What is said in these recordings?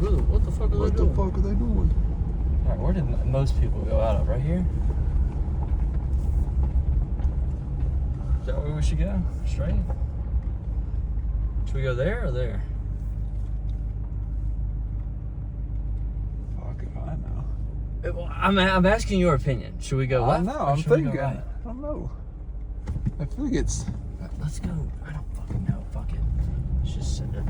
What the fuck are they doing? What the fuck are they doing? Alright, where did most people go out of? Right here? Is that where we should go? Straight? Should we go there or there? Fuck if I know. Well, I'm asking your opinion. Should we go left? I know, or I'm should we go thinking. right? I don't know. I think it's... Let's go. I don't fucking know. Fuck it. Let's just send it.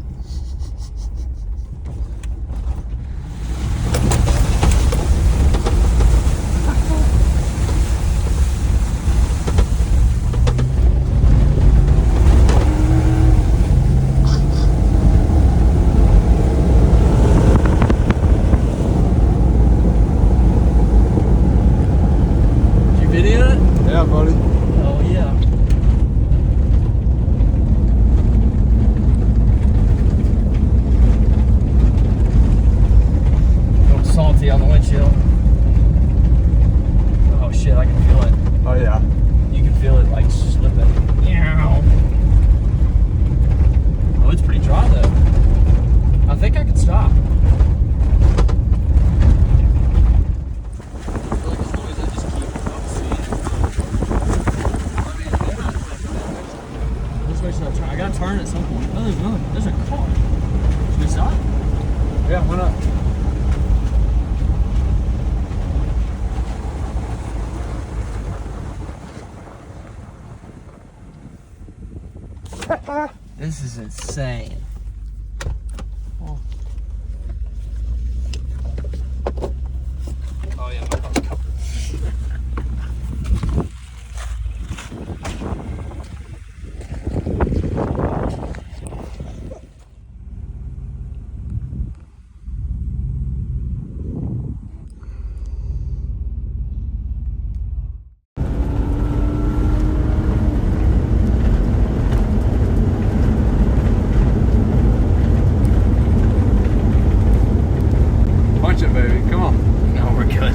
Did you video it? Yeah, buddy. Oh yeah. Little salty on the windshield. Oh shit, I can feel it. Oh, yeah. You can feel it like slipping. Meow. Oh, it's pretty dry though. I think I could stop. I gotta turn at some point. Oh, there's a car. Should we stop? Yeah, why not? This is insane. Oh yeah, my car's covered. Punch it, baby. Come on. No, we're good.